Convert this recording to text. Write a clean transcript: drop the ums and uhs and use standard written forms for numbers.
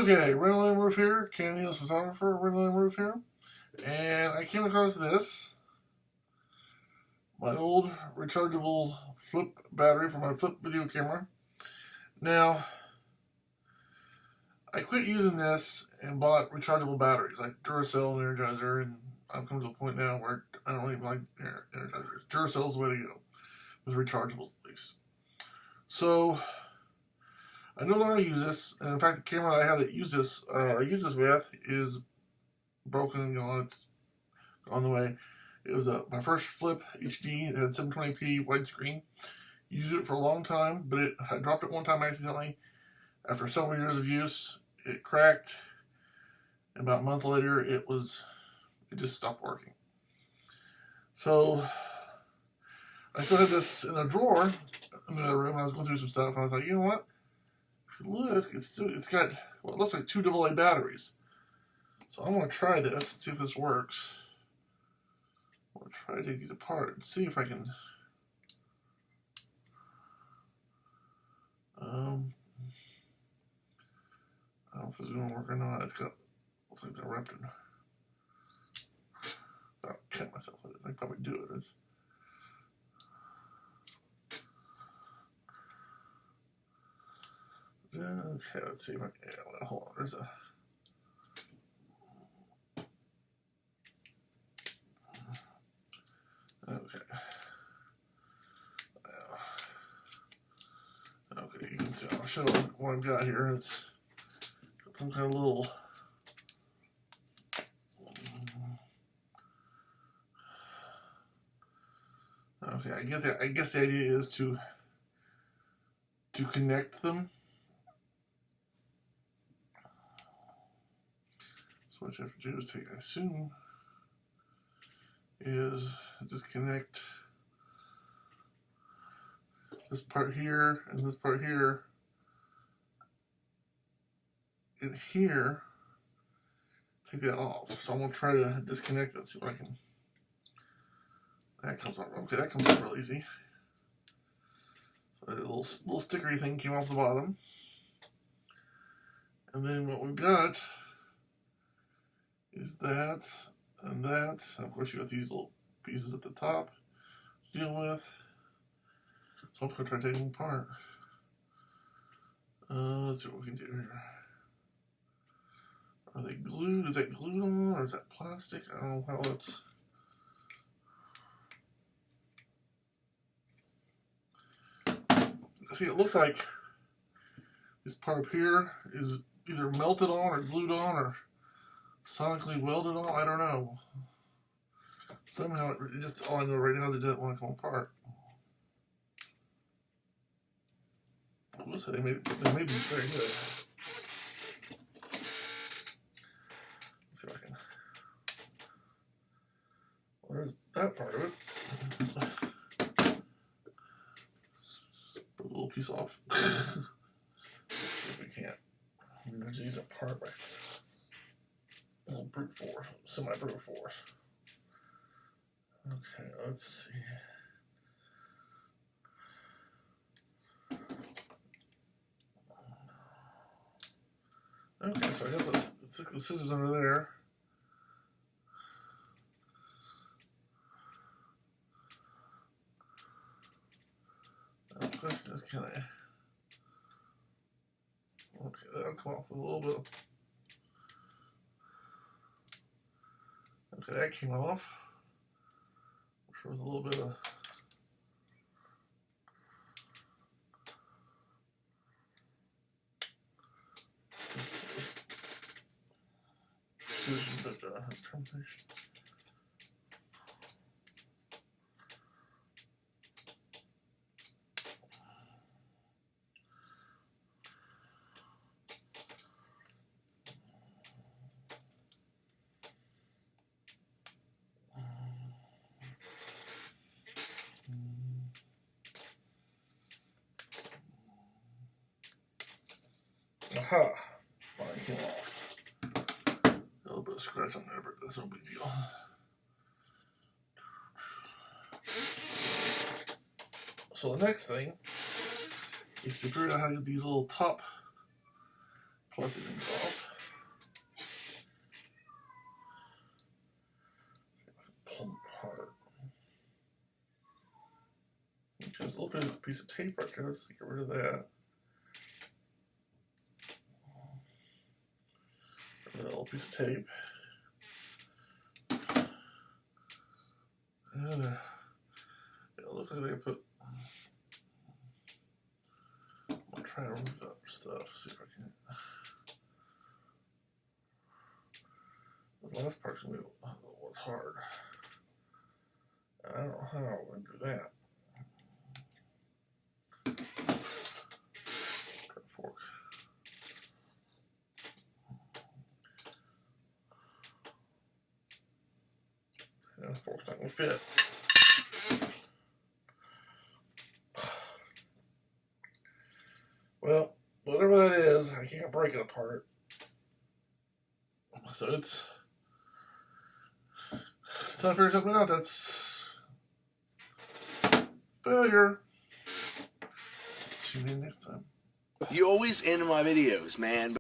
Okay, RandallMRueff here, Canon photographer, RandallMRueff here, and I came across this, my old rechargeable flip battery for my flip video camera. Now, I quit using this and bought rechargeable batteries like Duracell and Energizer, and I've come to a point now where I don't even like Energizers. Duracell's the way to go, with rechargeables at least. So, I no longer use this, and in fact, the camera that I had that I use this with is broken and gone. It's on the way. It was my first flip HD. It had 720p widescreen. Used it for a long time, but I dropped it one time accidentally. After several years of use, it cracked. And about a month later, it just stopped working. So I still had this in a drawer in the other room. I was going through some stuff, and I was like, you know what? Look, it's got what looks like 2 AA batteries. So I'm going to try this and see if this works. I'm going to try to take these apart and see if I can. I don't know if it's going to work or not. Looks like they're wrapped in. I'll cut myself with it. I can probably do it. Okay, let's see if I can. Yeah, well, hold on. There's a. Okay. Okay, you can see. I'll show what I've got here. It's got some kind of little. Okay, I get that. I guess the idea is to connect them. So what you have to do is I assume, is disconnect this part here and this part here. And here, take that off. So I'm going to try to disconnect it, see what I can. That comes off. Okay, that comes off real easy. So a little stickery thing came off the bottom. And then what we've got is that and that. And of course, you got these little pieces at the top to deal with. So I'm going to try taking them apart. Let's see what we can do here. Are they glued? Is that glued on or is that plastic? I don't know how it's. See, it looked like this part up here is either melted on or glued on or sonically welded on. I don't know. Somehow, all I know right now is it didn't want to come apart. I will say they made these very good. Let's see if I can. Well, there's that part of it. Put a little piece off. Let's see if we can't. I'm going to use a part by a little brute force, semi-brute force. Okay, let's see. Okay, so I got the scissors under there. Now the question is, can I? Okay, that'll come off with a little bit of. Okay, that came off. Which was a little bit of. Precision, but termination. Aha! Mine came off. A little bit of scratch on there, but that's no big deal. So the next thing is to figure out how to get these little top plastic things off. Okay, there's a little bit of a piece of tape right there. Let's get rid of that. Get rid of that little piece of tape. And it looks like they put. I'm trying to remove that stuff. See if I can. The last part's gonna be what's hard. I don't know how I'm gonna do that. Try a fork. Yeah, the fork's not gonna fit. Well, whatever that is, I can't break it apart. So it's time to figure something out. That's failure. Tune in next time. You always end my videos, man.